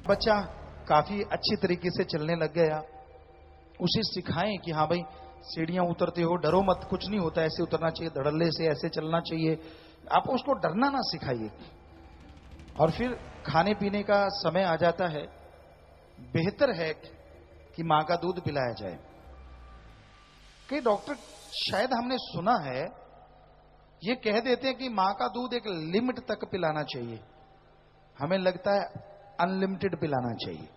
बच्चा काफी अच्छी तरीके से चलने लग गया, उसे सिखाएं कि हाँ भाई सीढ़ियां उतरते हो डरो मत, कुछ नहीं होता, ऐसे उतरना चाहिए, धड़ल्ले से ऐसे चलना चाहिए। आप उसको डरना ना सिखाइए। और फिर खाने पीने का समय आ जाता है, बेहतर है कि मां का दूध पिलाया जाए। कई डॉक्टर, शायद हमने सुना है, ये कह देते हैं कि मां का दूध एक लिमिट तक पिलाना चाहिए। हमें लगता है अनलिमिटेड पिलाना चाहिए।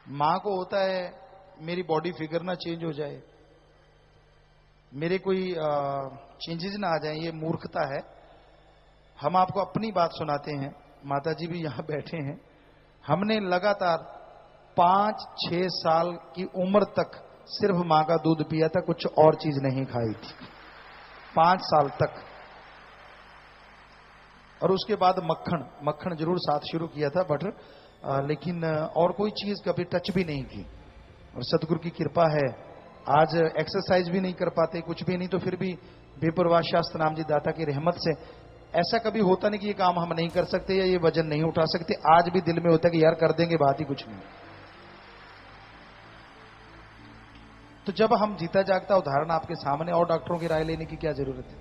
मां को होता है मेरी बॉडी फिगर ना चेंज हो जाए, मेरे कोई चेंजेस ना आ जाए, ये मूर्खता है। हम आपको अपनी बात सुनाते हैं, माता जी भी यहां बैठे हैं। हमने लगातार 5-6 साल की उम्र तक सिर्फ मां का दूध पिया था, कुछ और चीज नहीं खाई थी, 5 साल तक। और उसके बाद मक्खन जरूर साथ शुरू किया था, बटर, लेकिन और कोई चीज कभी टच भी नहीं की। और सदगुरु की कृपा है, आज एक्सरसाइज भी नहीं कर पाते, कुछ भी नहीं, तो फिर भी बेपरवाह शास्त्र नाम जी दाता की रहमत से ऐसा कभी होता नहीं कि ये काम हम नहीं कर सकते या ये वजन नहीं उठा सकते। आज भी दिल में होता है कि यार कर देंगे, बात ही कुछ नहीं। तो जब हम जीता जागता उदाहरण आपके सामने, और डॉक्टरों की राय लेने की क्या जरूरत है।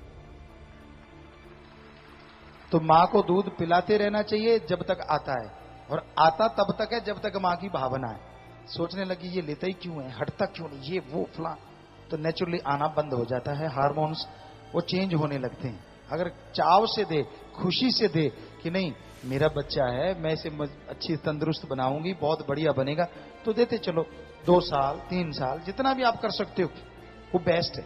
तो मां को दूध पिलाते रहना चाहिए जब तक आता है, और आता तब तक है जब तक मां की भावना है। सोचने लगी ये लेता ही क्यों है, हटता क्यों नहीं, ये वो फला, तो नेचुरली आना बंद हो जाता है। हार्मोन्स वो चेंज होने लगते हैं। अगर चाव से दे, खुशी से दे कि नहीं मेरा बच्चा है, मैं इसे अच्छी तंदुरुस्त बनाऊंगी, बहुत बढ़िया बनेगा, तो देते चलो। 2 साल 3 साल जितना भी आप कर सकते हो वो बेस्ट है।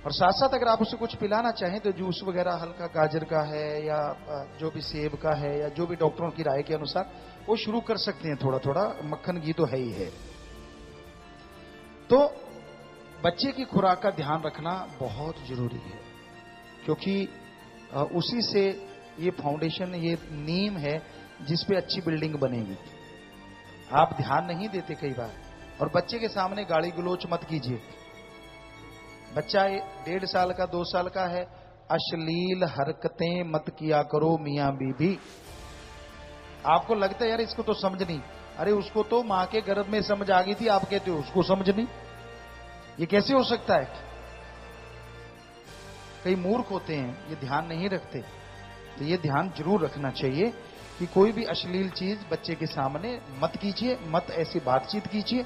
और साथ साथ अगर आप उसे कुछ पिलाना चाहें तो जूस वगैरह हल्का गाजर का है या जो भी सेब का है या जो भी डॉक्टरों की राय के अनुसार वो शुरू कर सकते हैं। थोड़ा थोड़ा मक्खन घी तो है ही है। तो बच्चे की खुराक का ध्यान रखना बहुत जरूरी है, क्योंकि उसी से ये फाउंडेशन, ये नींव है जिस पे अच्छी बिल्डिंग बनेगी। आप ध्यान नहीं देते कई बार, और बच्चे के सामने गाली गलोच मत कीजिए। बच्चा 1.5 साल का 2 साल का है, अश्लील हरकतें मत किया करो मियां बीबी। आपको लगता है यार इसको तो समझ नहीं, अरे उसको तो मां के गर्भ में समझ आ गई थी, आप कहते हो उसको समझ नहीं, ये कैसे हो सकता है। कई मूर्ख होते हैं, ये ध्यान नहीं रखते। तो ये ध्यान जरूर रखना चाहिए कि कोई भी अश्लील चीज बच्चे के सामने मत कीजिए, मत ऐसी बातचीत कीजिए।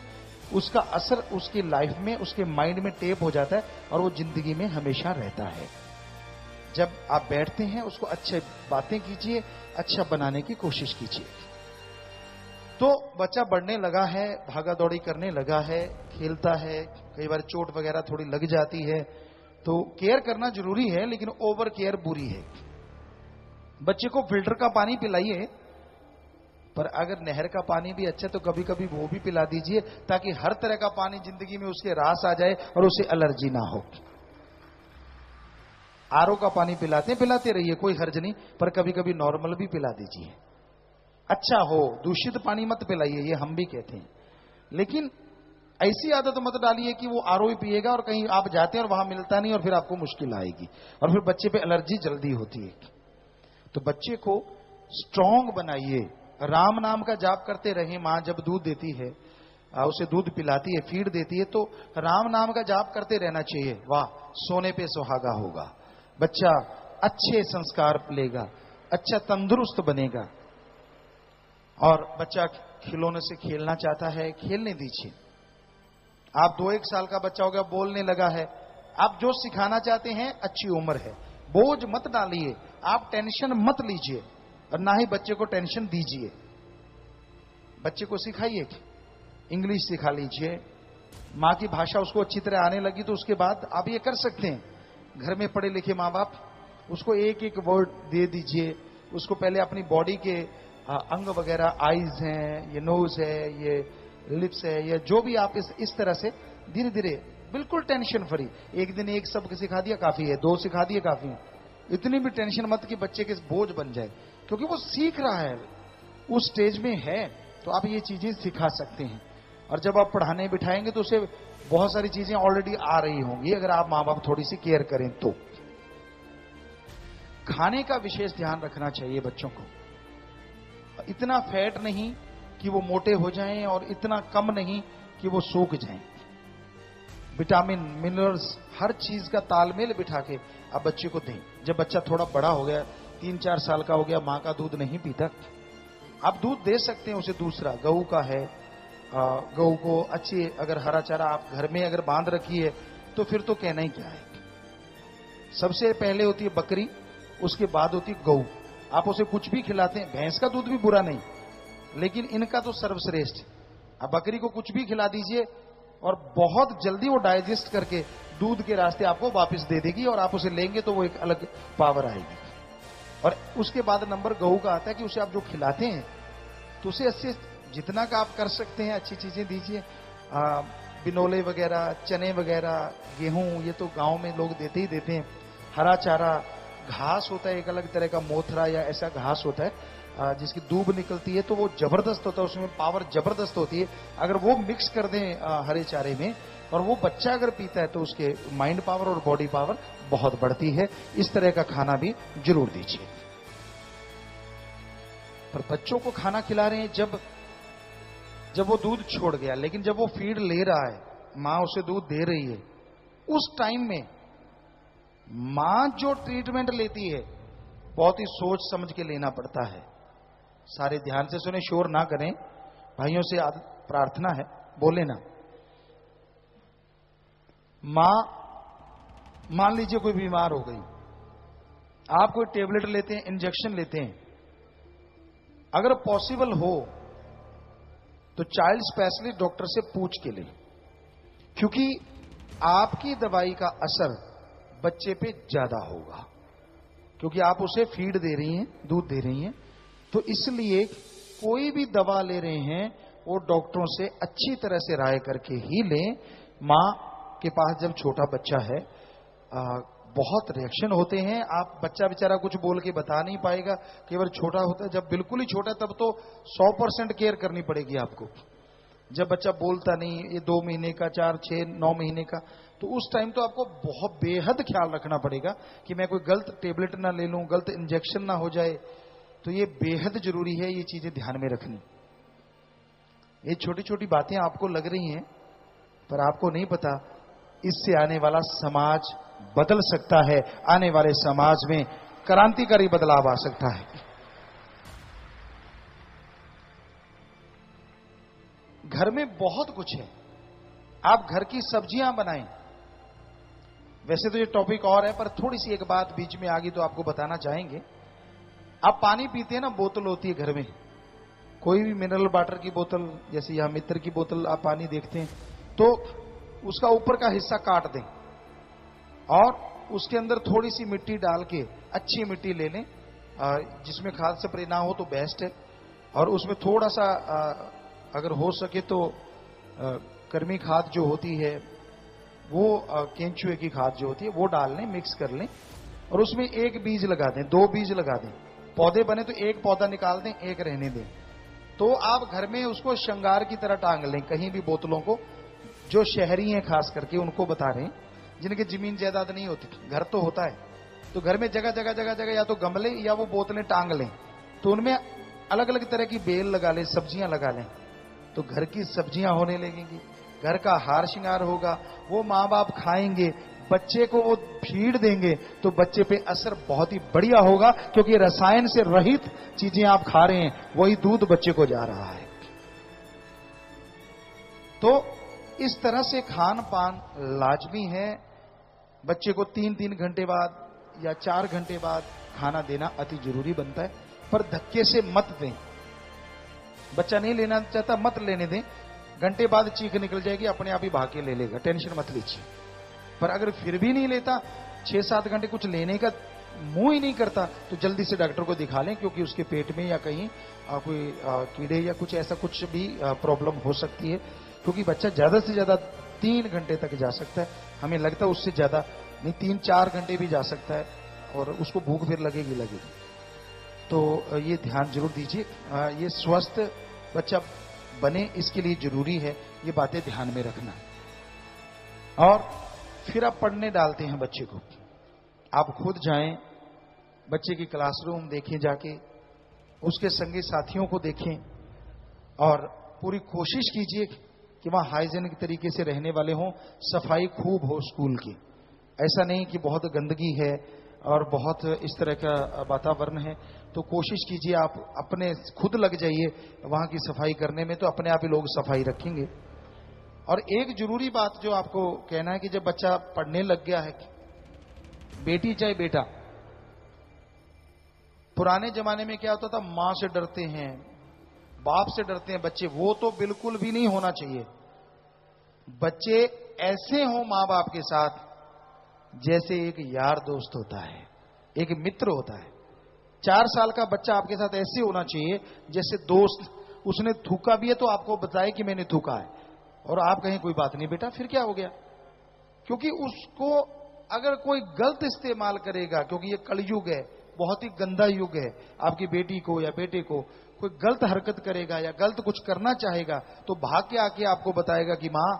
उसका असर उसकी लाइफ में, उसके माइंड में टेप हो जाता है और वो जिंदगी में हमेशा रहता है। जब आप बैठते हैं उसको अच्छे बातें कीजिए, अच्छा बनाने की कोशिश कीजिए। तो बच्चा बढ़ने लगा है, भागा दौड़ी करने लगा है, खेलता है, कई बार चोट वगैरह थोड़ी लग जाती है, तो केयर करना जरूरी है, लेकिन ओवर केयर बुरी है। बच्चे को फिल्टर का पानी पिलाइए, पर अगर नहर का पानी भी अच्छा तो कभी कभी वो भी पिला दीजिए, ताकि हर तरह का पानी जिंदगी में उसके रास आ जाए और उसे एलर्जी ना हो। आरओ का पानी पिलाते रहिए, कोई हर्ज नहीं, पर कभी कभी नॉर्मल भी पिला दीजिए, अच्छा हो। दूषित पानी मत पिलाइए, ये हम भी कहते हैं। लेकिन ऐसी आदत मत डालिए कि वो आरओ ही पिएगा और कहीं आप जाते हैं और वहां मिलता नहीं और फिर आपको मुश्किल आएगी और फिर बच्चे पे एलर्जी जल्दी होती है। तो बच्चे को स्ट्रांग बनाइए, राम नाम का जाप करते रहे। मां जब दूध देती है, उसे दूध पिलाती है, फीड देती है, तो राम नाम का जाप करते रहना चाहिए। वाह, सोने पे सुहागा होगा, बच्चा अच्छे संस्कार लेगा, अच्छा तंदुरुस्त बनेगा। और बच्चा खिलौने से खेलना चाहता है, खेलने दीजिए। आप 2-1 साल का बच्चा हो गया, बोलने लगा है, आप जो सिखाना चाहते हैं, अच्छी उम्र है, बोझ मत डालिए, आप टेंशन मत लीजिए और ना ही बच्चे को टेंशन दीजिए। बच्चे को सिखाइए, इंग्लिश सिखा लीजिए, मां की भाषा उसको अच्छी तरह आने लगी तो उसके बाद आप ये कर सकते हैं। घर में पढ़े लिखे मां बाप, उसको एक एक वर्ड दे दीजिए। उसको पहले अपनी बॉडी के अंग वगैरह, आईज हैं, ये नोज है, ये लिप्स है, या जो भी आप इस तरह से धीरे धीरे, बिल्कुल टेंशन फ्री। एक दिन एक शब्द सिखा दिया काफी है, 2 सिखा दिए काफी है। इतनी भी टेंशन मत कि बच्चे के बोझ बन जाए, क्योंकि वो सीख रहा है, उस स्टेज में है, तो आप ये चीजें सिखा सकते हैं। और जब आप पढ़ाने बिठाएंगे तो उसे बहुत सारी चीजें ऑलरेडी आ रही होंगी, अगर आप माँ बाप थोड़ी सी केयर करें तो। खाने का विशेष ध्यान रखना चाहिए बच्चों को। इतना फैट नहीं कि वो मोटे हो जाएं और इतना कम नहीं कि वो सूख जाएं। विटामिन, मिनरल्स, हर चीज का तालमेल बिठा के आप बच्चे को दें। जब बच्चा थोड़ा बड़ा हो गया, 3-4 साल का हो गया, मां का दूध नहीं पीता, आप दूध दे सकते हैं उसे। दूसरा गऊ का है, गऊ को अच्छी अगर हरा चारा आप घर में अगर बांध रखी है तो फिर तो कहना ही क्या है। सबसे पहले होती है बकरी, उसके बाद होती है गऊ। आप उसे कुछ भी खिलाते हैं, भैंस का दूध भी बुरा नहीं, लेकिन इनका तो सर्वश्रेष्ठ। आप बकरी को कुछ भी खिला दीजिए और बहुत जल्दी वो डाइजेस्ट करके दूध के रास्ते आपको वापस दे देगी और आप उसे लेंगे तो वो एक अलग पावर आएगी। और उसके बाद नंबर गऊ का आता है कि उसे आप जो खिलाते हैं तो उसे अच्छे जितना का आप कर सकते हैं अच्छी चीजें दीजिए। बिनोले वगैरह, चने वगैरह, गेहूं, ये तो गांव में लोग देते ही देते हैं। हरा चारा, घास होता है एक अलग तरह का, मोथरा या ऐसा घास होता है जिसकी दूब निकलती है, तो वो जबरदस्त होता है, उसमें पावर जबरदस्त होती है। अगर वो मिक्स कर दें हरे चारे में और वो बच्चा अगर पीता है तो उसके माइंड पावर और बॉडी पावर बहुत बढ़ती है। इस तरह का खाना भी जरूर दीजिए। पर बच्चों को खाना खिला रहे हैं जब वो दूध छोड़ गया, लेकिन जब वो फीड ले रहा है, मां उसे दूध दे रही है, उस टाइम में मां जो ट्रीटमेंट लेती है बहुत ही सोच समझ के लेना पड़ता है। सारे ध्यान से सुने, शोर ना करें, भाइयों से प्रार्थना है, बोले ना। मां, मान लीजिए कोई बीमार हो गई, आप कोई टेबलेट लेते हैं, इंजेक्शन लेते हैं, अगर पॉसिबल हो तो चाइल्ड स्पेशलिस्ट डॉक्टर से पूछ के लें, क्योंकि आपकी दवाई का असर बच्चे पे ज्यादा होगा, क्योंकि आप उसे फीड दे रही हैं, दूध दे रही हैं। तो इसलिए कोई भी दवा ले रहे हैं वो डॉक्टरों से अच्छी तरह से राय करके ही लें। मां के पास जब छोटा बच्चा है, बहुत रिएक्शन होते हैं। आप बच्चा बेचारा कुछ बोल के बता नहीं पाएगा, केवल छोटा होता है। जब बिल्कुल ही छोटा तब तो 100% केयर करनी पड़ेगी आपको। जब बच्चा बोलता नहीं, ये 2 महीने का, 4, 6, 9 महीने का, तो उस टाइम तो आपको बहुत बेहद ख्याल रखना पड़ेगा कि मैं कोई गलत टेबलेट ना ले लूं, गलत इंजेक्शन ना हो जाए। तो ये बेहद जरूरी है, ये चीजें ध्यान में रखनी। ये छोटी छोटी बातें आपको लग रही हैं, पर आपको नहीं पता इससे आने वाला समाज बदल सकता है। आने वाले समाज में क्रांतिकारी बदलाव आ सकता है। घर में बहुत कुछ है, आप घर की सब्जियां बनाएं। वैसे तो ये टॉपिक और है, पर थोड़ी सी एक बात बीच में आ गई तो आपको बताना चाहेंगे। आप पानी पीते हैं ना, बोतल होती है घर में, कोई भी मिनरल वाटर की बोतल, जैसे यहां मित्र की बोतल आप पानी देखते हैं, तो उसका ऊपर का हिस्सा काट दें और उसके अंदर थोड़ी सी मिट्टी डाल के, अच्छी मिट्टी ले लें, जिसमें खाद स्प्रे ना हो तो बेस्ट है। और उसमें थोड़ा सा अगर हो सके तो कर्मी खाद जो होती है, वो केंचुए की खाद जो होती है वो डाल लें, मिक्स कर लें और उसमें 1 बीज लगा दें, 2 बीज लगा दें। पौधे बने तो 1 पौधा निकाल दें, 1 रहने दें। तो आप घर में उसको श्रृंगार की तरह टांग लें कहीं भी बोतलों को। जो शहरी हैं खास करके उनको बता रहे हैं, जिनके जमीन जायदाद नहीं होती, घर तो होता है, तो घर में जगह जगह जगह जगह या तो गमले या वो बोतलें टांग लें, तो उनमें अलग अलग तरह की बेल लगा लें, सब्जियां लगा लें, तो घर की सब्जियां होने लगेंगी, घर का हार श्रृंगार होगा, वो माँ बाप खाएंगे, बच्चे को वो फीड देंगे तो बच्चे पे असर बहुत ही बढ़िया होगा, क्योंकि रसायन से रहित चीजें आप खा रहे हैं, वही दूध बच्चे को जा रहा है। तो इस तरह से खान पान लाजमी है। बच्चे को 3-3 घंटे बाद या 4 घंटे बाद खाना देना अति जरूरी बनता है, पर धक्के से मत दें। बच्चा नहीं लेना चाहता, मत लेने दें, घंटे बाद चीख निकल जाएगी, अपने आप ही भाग के ले लेगा, टेंशन मत लीजिए। पर अगर फिर भी नहीं लेता, 6-7 घंटे कुछ लेने का मुंह ही नहीं करता, तो जल्दी से डॉक्टर को दिखा लें, क्योंकि उसके पेट में या कहीं कोई कीड़े या कुछ ऐसा कुछ भी प्रॉब्लम हो सकती है। क्योंकि बच्चा ज्यादा से ज्यादा 3 घंटे तक जा सकता है, हमें लगता है उससे ज्यादा नहीं, 3-4 घंटे भी जा सकता है, और उसको भूख फिर लगेगी। तो ये ध्यान जरूर दीजिए। ये स्वस्थ बच्चा बने, इसके लिए जरूरी है ये बातें ध्यान में रखना। और फिर आप पढ़ने डालते हैं बच्चे को, आप खुद जाएं, बच्चे की क्लासरूम देखें जाके, उसके संगी साथियों को देखें और पूरी कोशिश कीजिए कि वहां हाइजीनिक तरीके से रहने वाले हों, सफाई खूब हो स्कूल की। ऐसा नहीं कि बहुत गंदगी है और बहुत इस तरह का वातावरण है, तो कोशिश कीजिए आप अपने खुद लग जाइए वहां की सफाई करने में, तो अपने आप ही लोग सफाई रखेंगे। और एक जरूरी बात जो आपको कहना है कि जब बच्चा पढ़ने लग गया है, बेटी चाहे बेटा, पुराने जमाने में क्या होता था, मां से डरते हैं, बाप से डरते हैं बच्चे, वो तो बिल्कुल भी नहीं होना चाहिए। बच्चे ऐसे हों मां बाप के साथ जैसे एक यार दोस्त होता है, एक मित्र होता है। 4 साल का बच्चा आपके साथ ऐसे होना चाहिए जैसे दोस्त, उसने थूका भी है तो आपको बताए कि मैंने थूका है, और आप कहें कोई बात नहीं बेटा, फिर क्या हो गया। क्योंकि उसको अगर कोई गलत इस्तेमाल करेगा, क्योंकि ये कलयुग है, बहुत ही गंदा युग है, आपकी बेटी को या बेटे को कोई गलत हरकत करेगा या गलत कुछ करना चाहेगा, तो भाग के आके आपको बताएगा कि मां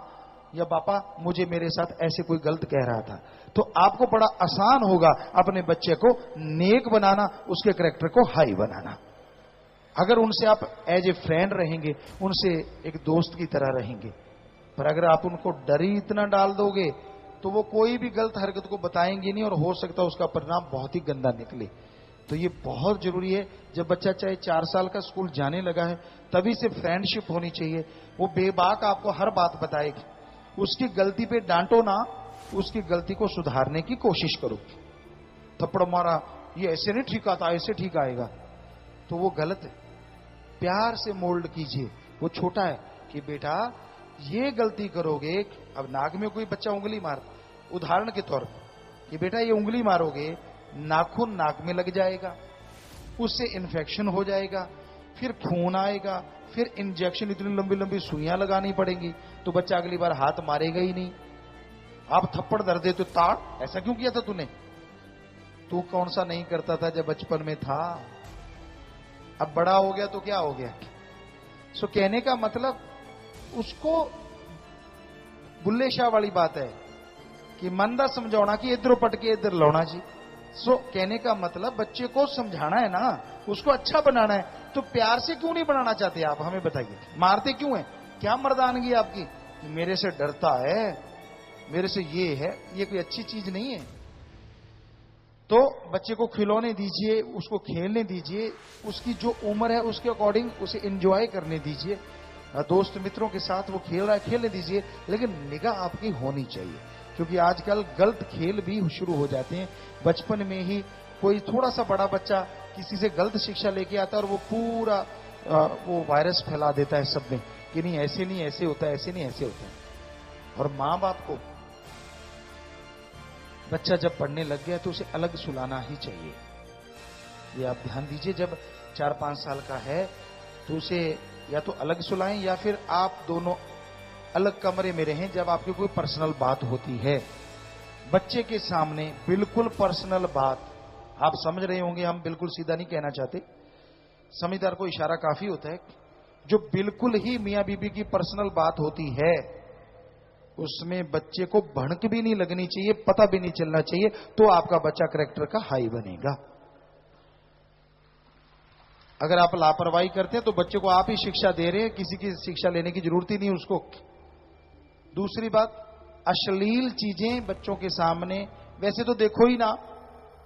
या पापा मुझे मेरे साथ ऐसे कोई गलत कह रहा था। तो आपको बड़ा आसान होगा अपने बच्चे को नेक बनाना, उसके कैरेक्टर को हाई बनाना। अगर उनसे आप एज ए फ्रेंड रहेंगे, उनसे एक दोस्त की तरह रहेंगे। पर अगर आप उनको डर ही इतना डाल दोगे तो वो कोई भी गलत हरकत को बताएंगे नहीं, और हो सकता है उसका परिणाम बहुत ही गंदा निकले। तो ये बहुत जरूरी है, जब बच्चा चाहे 4 साल का स्कूल जाने लगा है तभी से फ्रेंडशिप होनी चाहिए। वो बेबाक आपको हर बात बताएगी, उसकी गलती पे डांटो ना, उसकी गलती को सुधारने की कोशिश करो। थप्पड़ मारा, ये ऐसे नहीं ठीक आता, ऐसे ठीक आएगा, तो वो गलत है। प्यार से मोल्ड कीजिए, वो छोटा है कि बेटा ये गलती करोगे, अब नाक में कोई बच्चा उंगली मार, उदाहरण के तौर पर कि बेटा ये उंगली मारोगे, नाखून नाक में लग जाएगा, उससे इन्फेक्शन हो जाएगा, फिर खून आएगा, फिर इंजेक्शन, इतनी लंबी लंबी सुइयां लगानी पड़ेंगी, तो बच्चा अगली बार हाथ मारेगा ही नहीं। आप थप्पड़ धर देते, ताड़ ऐसा क्यों किया था तूने, तू कौन सा नहीं करता था जब बचपन में था, अब बड़ा हो गया तो क्या हो गया। सो कहने का मतलब उसको बुल्ले शाह वाली बात है कि मंदा समझाना कि इधर पट के इधर लौना जी। सो कहने का मतलब बच्चे को समझाना है ना, उसको अच्छा बनाना है, तो प्यार से क्यों नहीं बनाना चाहते आप, हमें बताइए। मारते क्यों हैं, क्या मर्दानगी आपकी, मेरे से डरता है, मेरे से ये है, ये कोई अच्छी चीज नहीं है। तो बच्चे को खिलौने दीजिए, उसको खेलने दीजिए, उसकी जो उम्र है उसके अकॉर्डिंग उसे एंजॉय करने दीजिए। दोस्त मित्रों के साथ वो खेल रहा है, खेलने दीजिए, लेकिन निगाह आपकी होनी चाहिए, क्योंकि आजकल गलत खेल भी शुरू हो जाते हैं। बचपन में ही कोई थोड़ा सा बड़ा बच्चा किसी से गलत शिक्षा लेके आता है और वो पूरा वो वायरस फैला देता है सब में कि नहीं ऐसे होता है, ऐसे नहीं ऐसे होता है। और माँ बाप को बच्चा जब पढ़ने लग गया तो उसे अलग सुलाना ही चाहिए, ये आप ध्यान दीजिए। जब 4-5 साल का है तो उसे या तो अलग सुलाएं या फिर आप दोनों अलग कमरे में रहें। जब आपकी कोई पर्सनल बात होती है बच्चे के सामने, बिल्कुल पर्सनल बात, आप समझ रहे होंगे, हम बिल्कुल सीधा नहीं कहना चाहते, समझदार को इशारा काफी होता है। जो बिल्कुल ही मियां बीबी की पर्सनल बात होती है उसमें बच्चे को भड़क भी नहीं लगनी चाहिए, पता भी नहीं चलना चाहिए, तो आपका बच्चा कैरेक्टर का हाई बनेगा। अगर आप लापरवाही करते हैं तो बच्चे को आप ही शिक्षा दे रहे हैं, किसी की शिक्षा लेने की जरूरत ही नहीं उसको। दूसरी बात, अश्लील चीजें बच्चों के सामने वैसे तो देखो ही ना,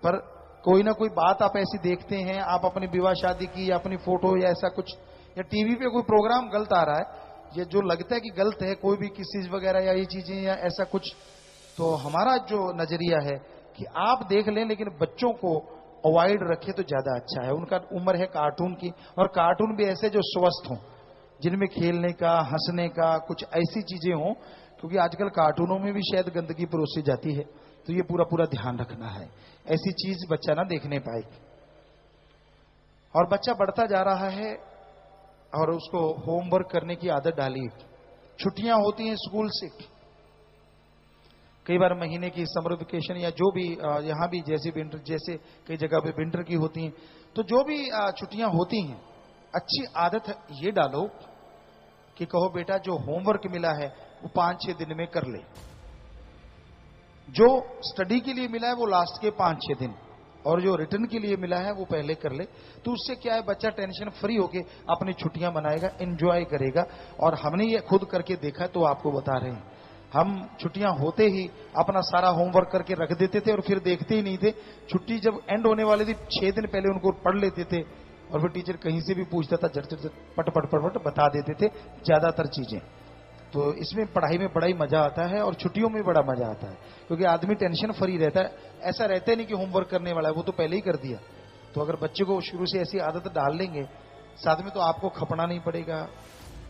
पर कोई ना कोई बात आप ऐसी देखते हैं, आप अपनी विवाह शादी की या अपनी फोटो या ऐसा कुछ, या टीवी पे कोई प्रोग्राम गलत आ रहा है, ये जो लगता है कि गलत है, कोई भी किसी वगैरह या ये चीजें या ऐसा कुछ, तो हमारा जो नजरिया है कि आप देख लें लेकिन बच्चों को अवॉइड रखें तो ज्यादा अच्छा है। उनका उम्र है कार्टून की, और कार्टून भी ऐसे जो स्वस्थ हों, जिनमें खेलने का, हंसने का, कुछ ऐसी चीजें हों, क्योंकि आजकल कार्टूनों में भी शायद गंदगी परोसी जाती है, तो ये पूरा पूरा ध्यान रखना है, ऐसी चीज बच्चा ना देखने पाए। और बच्चा बढ़ता जा रहा है और उसको होमवर्क करने की आदत डाली, छुट्टियां होती हैं स्कूल से, कई बार महीने की समर वेकेशन या जो भी, यहां भी जैसे विंटर, जैसे कई जगह पे विंटर की होती हैं, तो जो भी छुट्टियां होती हैं, अच्छी आदत ये डालो कि कहो बेटा जो होमवर्क मिला है वो 5-6 दिन में कर ले, जो स्टडी के लिए मिला है वो लास्ट के 5-6 दिन, और जो रिटर्न के लिए मिला है वो पहले कर ले। तो उससे क्या है, बच्चा टेंशन फ्री होके अपनी छुट्टियां मनाएगा, एंजॉय करेगा। और हमने ये खुद करके देखा तो आपको बता रहे हैं। हम छुट्टियां होते ही अपना सारा होमवर्क करके रख देते थे और फिर देखते ही नहीं थे। छुट्टी जब एंड होने वाली थी 6 दिन पहले उनको पढ़ लेते थे और फिर टीचर कहीं से भी पूछता था झट झट पट पट पट पट बता देते थे ज्यादातर चीजें। तो इसमें पढ़ाई में बड़ा ही मजा आता है और छुट्टियों में बड़ा मजा आता है, क्योंकि आदमी टेंशन फ्री रहता है। ऐसा रहता ही नहीं कि होमवर्क करने वाला है, वो तो पहले ही कर दिया। तो अगर बच्चे को शुरू से ऐसी आदत डाल लेंगे, साथ में तो आपको खपना नहीं पड़ेगा,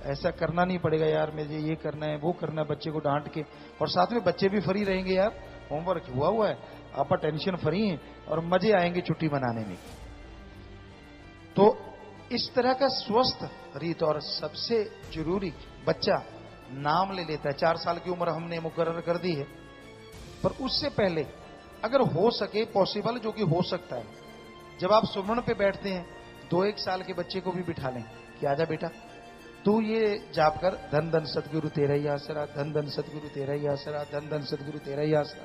ऐसा करना नहीं पड़ेगा यार मुझे ये करना है वो करना है बच्चे को डांट के। और साथ में बच्चे भी फ्री रहेंगे, यार होमवर्क हुआ है, आप टेंशन फ्री हैं और मजे आएंगे छुट्टी मनाने में। तो इस तरह का स्वस्थ रीत। और सबसे जरूरी, बच्चा नाम ले लेता है, 4 साल की उम्र हमने मुकर्रर कर दी है, पर उससे पहले अगर हो सके पॉसिबल, जो कि हो सकता है, जब आप सुमरण पे बैठते हैं 2-1 साल के बच्चे को भी बिठा लें कि आजा बेटा तू ये जाप कर, धन धन सतगुरु तेरा ही आसरा, धन धन सतगुरु तेरा ही आसरा, धन धन सतगुरु तेरा ही आसरा।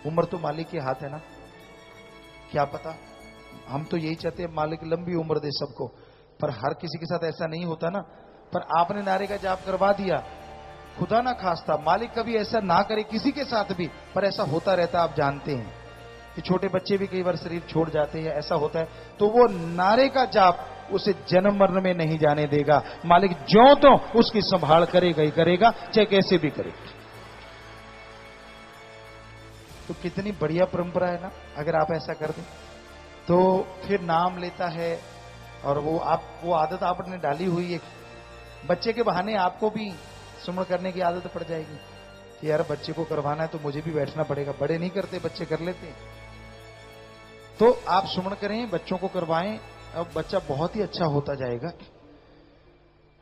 उम्र तो मालिक के हाथ है ना, क्या पता, हम तो यही चाहते हैं मालिक लंबी उम्र दे सबको, पर हर किसी के साथ ऐसा नहीं होता ना। पर आपने नारे का जाप करवा दिया, खुदा ना खास्ता मालिक कभी ऐसा ना करे किसी के साथ भी, पर ऐसा होता रहता है। आप जानते हैं कि छोटे बच्चे भी कई बार शरीर छोड़ जाते हैं, ऐसा होता है। तो वो नारे का जाप उसे जन्म मरण में नहीं जाने देगा मालिक, ज्यों तो उसकी संभाल करेगा ही करेगा, चाहे कैसे भी करेगा। तो कितनी बढ़िया परंपरा है ना, अगर आप ऐसा कर दें तो फिर नाम लेता है। और वो आदत आपने डाली हुई है, बच्चे के बहाने आपको भी सुमरण करने की आदत पड़ जाएगी कि यार बच्चे को करवाना है तो मुझे भी बैठना पड़ेगा। बड़े नहीं करते, बच्चे कर लेते हैं। तो आप सुमरण करें, बच्चों को करवाएं, अब बच्चा बहुत ही अच्छा होता जाएगा।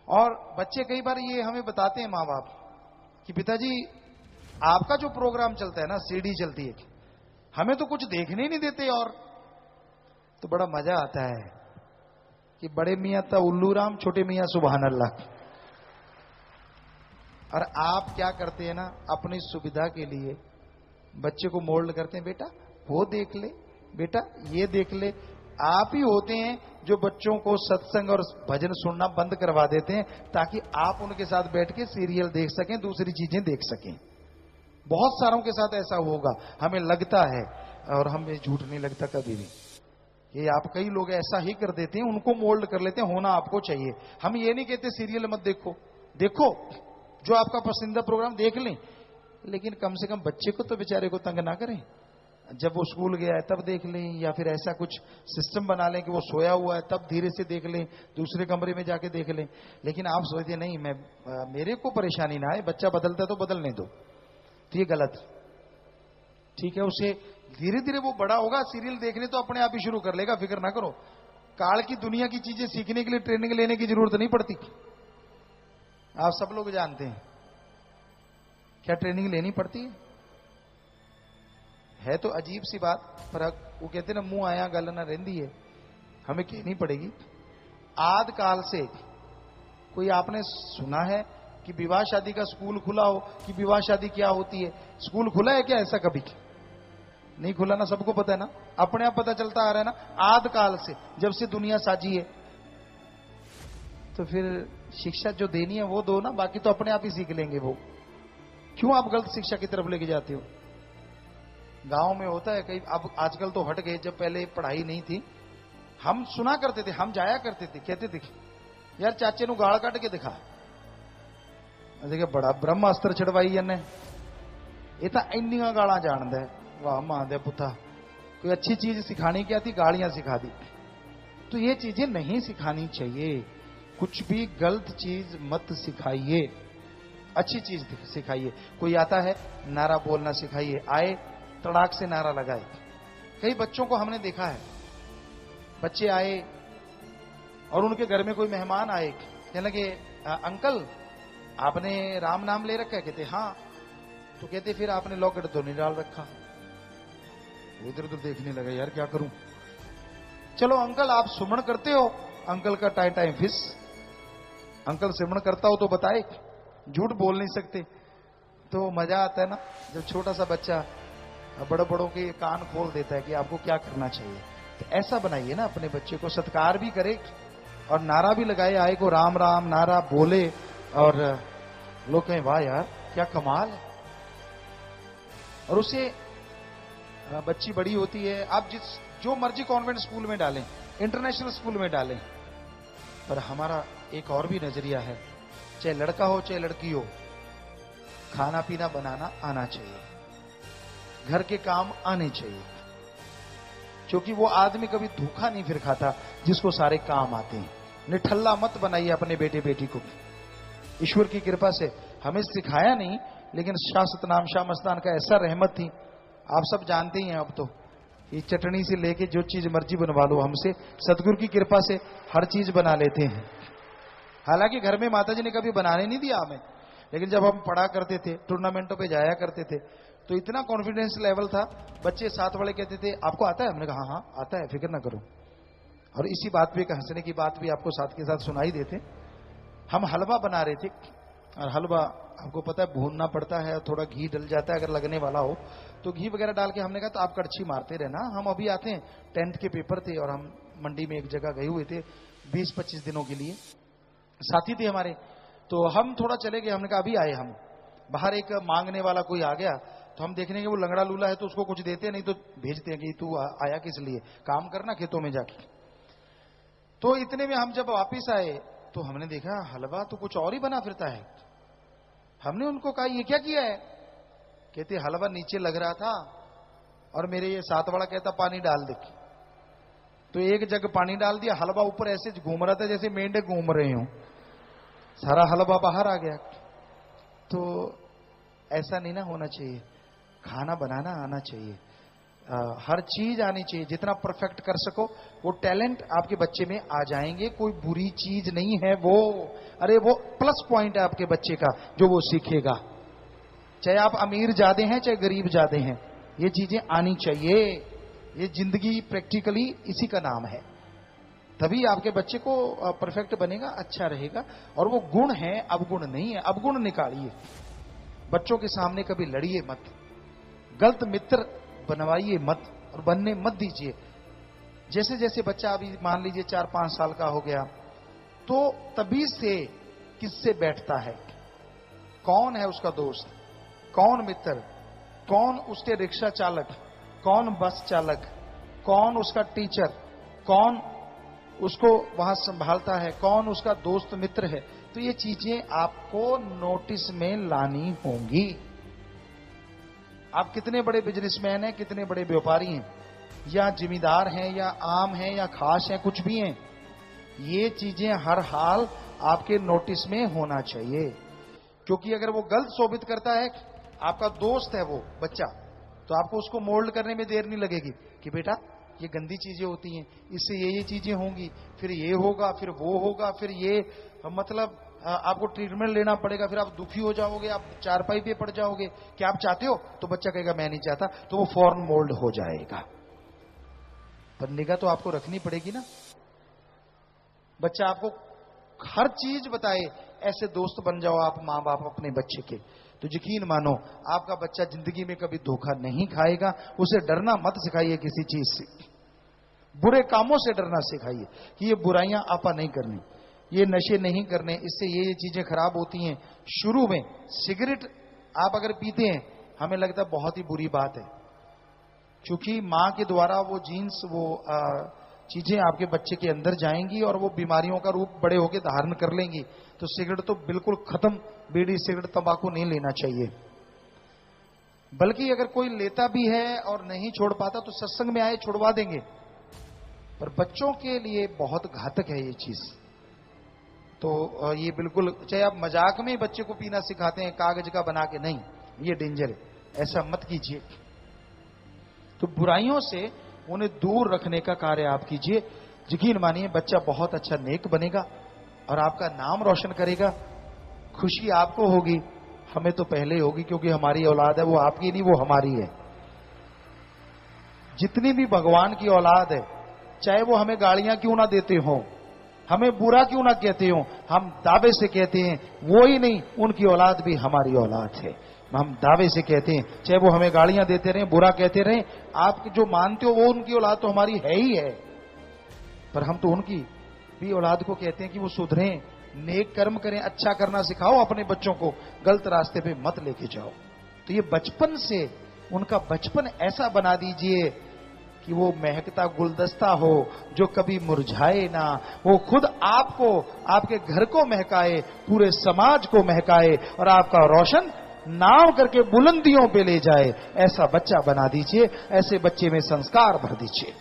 और बच्चे कई बार ये हमें बताते हैं माँ बाप कि पिताजी आपका जो प्रोग्राम चलता है ना, सीडी चलती है, हमें तो कुछ देखने ही नहीं देते। और तो बड़ा मजा आता है कि बड़े मियां था उल्लू राम, छोटे मियां सुभान अल्लाह। और आप क्या करते हैं ना, अपनी सुविधा के लिए बच्चे को मोल्ड करते हैं, बेटा वो देख ले, बेटा ये देख ले। आप ही होते हैं जो बच्चों को सत्संग और भजन सुनना बंद करवा देते हैं ताकि आप उनके साथ बैठ के सीरियल देख सकें, दूसरी चीजें देख सकें। बहुत सारों के साथ ऐसा होगा, हमें लगता है, और हमें झूठ नहीं लगता कभी भी। ये आप कई लोग ऐसा ही कर देते हैं, उनको मोल्ड कर लेते हैं, होना आपको चाहिए। हम ये नहीं कहते सीरियल मत देखो, देखो जो आपका पसंदीदा प्रोग्राम देख लें, लेकिन कम से कम बच्चे को तो बेचारे को तंग ना करें। जब वो स्कूल गया है तब देख लें, या फिर ऐसा कुछ सिस्टम बना लें कि वो सोया हुआ है तब धीरे से देख लें, दूसरे कमरे में जाके देख लें। लेकिन आप सोचते नहीं मेरे को परेशानी ना आए, बच्चा बदलता तो बदलने दो, तो ये गलत। ठीक है, उसे धीरे धीरे वो बड़ा होगा, सीरियल देखने तो अपने आप ही शुरू कर लेगा, फिक्र ना करो। काल की दुनिया की चीजें सीखने के लिए ट्रेनिंग लेने की जरूरत नहीं पड़ती। आप सब लोग जानते हैं क्या ट्रेनिंग लेनी पड़ती है तो अजीब सी बात, पर वो कहते ना मुंह आया गल ना रहती है, हमें कहनी पड़ेगी। आद काल से कोई आपने सुना है कि विवाह शादी का स्कूल खुला हो, कि विवाह शादी क्या होती है? स्कूल खुला है क्या ऐसा? कभी नहीं खुला ना, सबको पता है ना, अपने आप पता चलता आ रहा है ना, आद काल से जब से दुनिया साजी है। तो फिर शिक्षा जो देनी है वो दो ना, बाकी तो अपने आप ही सीख लेंगे वो। क्यों आप गलत शिक्षा की तरफ लेके जाते हो? गांव में होता है कई, अब आजकल तो हट गए, जब पहले पढ़ाई नहीं थी हम सुना करते थे, हम जाया करते थे, कहते थे यार चाचे नु गाल कट के दिखा, देखिए बड़ा ब्रह्मास्त्र चढ़वाई इन्हें, ये तो इन्निया गाला जानता है, वाह मां दे पुता, कोई अच्छी चीज सिखानी क्या थी, गालियां सिखा दी। तो ये चीजें नहीं सिखानी चाहिए, कुछ भी गलत चीज मत सिखाइए, अच्छी चीज सिखाइए। कोई आता है नारा बोलना सिखाइए, आए तड़ाक से नारा लगाए। कई बच्चों को हमने देखा है, बच्चे आए और उनके घर में कोई मेहमान आए, कहने लगे अंकल आपने राम नाम ले रखा है? कहते हाँ। तो कहते फिर आपने लॉकेट तो नहीं डाल रखा। इधर उधर देखने लगा, यार क्या करूं। चलो अंकल आप सुमरण करते हो? अंकल का टाइम फिस, अंकल सुमरण करता हो तो बताए, झूठ बोल नहीं सकते। तो मजा आता है ना जब छोटा सा बच्चा बड़ों बड़ों के कान खोल देता है कि आपको क्या करना चाहिए। तो ऐसा बनाइए ना अपने बच्चे को, सत्कार भी करे और नारा भी लगाए, आए को राम राम नारा बोले और लोग कहें वाह यार क्या कमाल है। और उसे बच्ची बड़ी होती है, आप जो मर्जी कॉन्वेंट स्कूल में डालें, इंटरनेशनल स्कूल में डालें, पर हमारा एक और भी नजरिया है, चाहे लड़का हो चाहे लड़की हो, खाना पीना बनाना आना चाहिए, घर के काम आने चाहिए, क्योंकि वो आदमी कभी धोखा नहीं फिर खाता जिसको सारे काम आते हैं। निठल्ला मत बनाइए अपने बेटे बेटी को। ईश्वर की कृपा से हमें सिखाया नहीं, लेकिन शाह सतनाम शाह मस्तान का ऐसा रहमत थी, आप सब जानते ही हैं। अब तो ये चटनी से लेके जो चीज मर्जी बनवा लो हमसे, सतगुरु की कृपा से हर चीज बना लेते हैं। हालांकि घर में माताजी ने कभी बनाने नहीं दिया हमें, लेकिन जब हम पढ़ा करते थे, टूर्नामेंटों पे जाया करते थे, तो इतना कॉन्फिडेंस लेवल था, बच्चे साथ वाले कहते थे आपको आता है? हमने कहा हाँ आता है, फिक्र ना करो। और इसी बात पे एक हंसने की बात भी आपको साथ के साथ सुनाई देते। हम हलवा बना रहे थे, और हलवा आपको पता है भूनना पड़ता है, थोड़ा घी डल जाता है अगर लगने वाला हो, तो घी वगैरह डाल के हमने कहा तो आप कड़छी मारते रहना, हम अभी आते हैं। 10th के पेपर थे और हम मंडी में एक जगह गए हुए थे 20-25 दिनों के लिए, साथी थे हमारे, तो हम थोड़ा चले गए। हमने कहा अभी आए हम, बाहर एक मांगने वाला कोई आ गया, तो हम देखने के वो लंगड़ा लूला है तो उसको कुछ देते, नहीं तो भेजते हैं कि तू आया किस लिए, काम करना खेतों में जाके। तो इतने में हम जब वापिस आए तो हमने देखा हलवा तो कुछ और ही बना फिरता है। हमने उनको कहा ये क्या किया है? कहते हलवा नीचे लग रहा था और मेरे ये साथ वाला कहता पानी डाल दे, तो एक जग पानी डाल दिया, हलवा ऊपर ऐसे घूम रहा था जैसे मेंढे घूम रहे हो, सारा हलवा बाहर आ गया। तो ऐसा नहीं ना होना चाहिए, खाना बनाना आना चाहिए, हर चीज आनी चाहिए, जितना परफेक्ट कर सको वो टैलेंट आपके बच्चे में आ जाएंगे। कोई बुरी चीज नहीं है वो, अरे वो प्लस पॉइंट है आपके बच्चे का जो वो सीखेगा, चाहे आप अमीर ज्यादा हैं चाहे गरीब ज्यादा हैं, ये चीजें आनी चाहिए। ये जिंदगी प्रैक्टिकली इसी का नाम है, तभी आपके बच्चे को परफेक्ट बनेगा, अच्छा रहेगा। और वो गुण है, अवगुण नहीं है, अवगुण निकालिए। बच्चों के सामने कभी लड़िए मत, गलत मित्र बनवाइए मत और बनने मत दीजिए। जैसे जैसे बच्चा अभी मान लीजिए 4-5 साल का हो गया, तो तभी से किससे बैठता है, कौन है उसका दोस्त, कौन मित्र, कौन उसके रिक्शा चालक, कौन बस चालक, कौन उसका टीचर, कौन उसको वहां संभालता है, कौन उसका दोस्त मित्र है, तो ये चीजें आपको नोटिस में लानी होंगी। आप कितने बड़े बिजनेसमैन हैं, कितने बड़े व्यापारी हैं, या जिम्मेदार हैं, या आम हैं, या खास हैं, कुछ भी हैं, ये चीजें हर हाल आपके नोटिस में होना चाहिए। क्योंकि अगर वो गलत सोबित करता है, आपका दोस्त है वो बच्चा, तो आपको उसको मोल्ड करने में देर नहीं लगेगी कि बेटा ये गंदी चीजें होती हैं, इससे ये चीजें होंगी, फिर ये होगा, फिर वो होगा, फिर ये मतलब आपको ट्रीटमेंट लेना पड़ेगा, फिर आप दुखी हो जाओगे, आप चारपाई पे पड़ जाओगे। क्या आप चाहते हो? तो बच्चा कहेगा मैं नहीं चाहता, तो वो फौरन मोल्ड हो जाएगा। पर निगाह तो आपको रखनी पड़ेगी ना। बच्चा आपको हर चीज बताए, ऐसे दोस्त बन जाओ आप माँ बाप अपने बच्चे के, तो यकीन मानो आपका बच्चा जिंदगी में कभी धोखा नहीं खाएगा। उसे डरना मत सिखाइए किसी चीज से, बुरे कामों से डरना सिखाइए कि ये बुराइयां आपा नहीं करनी, ये नशे नहीं करने, इससे ये चीजें खराब होती हैं। शुरू में सिगरेट आप अगर पीते हैं, हमें लगता है बहुत ही बुरी बात है, क्योंकि मां के द्वारा वो जीन्स, वो चीजें आपके बच्चे के अंदर जाएंगी और वो बीमारियों का रूप बड़े होकर धारण कर लेंगी। तो सिगरेट तो बिल्कुल खत्म, बीड़ी सिगरेट तंबाकू नहीं लेना चाहिए। बल्कि अगर कोई लेता भी है और नहीं छोड़ पाता तो सत्संग में आए, छुड़वा देंगे। पर बच्चों के लिए बहुत घातक है ये चीज। तो ये बिल्कुल, चाहे आप मजाक में बच्चे को पीना सिखाते हैं कागज का बना के, नहीं, ये डेंजर है, ऐसा मत कीजिए। तो बुराइयों से उन्हें दूर रखने का कार्य आप कीजिए। यकीन मानिए बच्चा बहुत अच्छा नेक बनेगा और आपका नाम रोशन करेगा। खुशी आपको होगी, हमें तो पहले होगी, क्योंकि हमारी औलाद है, वो आपकी नहीं, वो हमारी है। जितनी भी भगवान की औलाद है, चाहे वो हमें गालियां क्यों ना देते हो, हमें बुरा क्यों ना कहते हो, हम दावे से कहते हैं वो ही नहीं, उनकी औलाद भी हमारी औलाद है। हम दावे से कहते हैं, चाहे वो हमें गालियां देते रहे, बुरा कहते रहे, आप जो मानते हो वो उनकी औलाद तो हमारी है ही है, पर हम तो उनकी भी औलाद को कहते हैं कि वो सुधरें, नेक कर्म करें, अच्छा करना सिखाओ अपने बच्चों को, गलत रास्ते पे मत लेके जाओ। तो ये बचपन से उनका बचपन ऐसा बना दीजिए कि वो महकता गुलदस्ता हो जो कभी मुरझाए ना, वो खुद आपको, आपके घर को महकाए, पूरे समाज को महकाए और आपका रोशन नाव करके बुलंदियों पे ले जाए। ऐसा बच्चा बना दीजिए, ऐसे बच्चे में संस्कार भर दीजिए।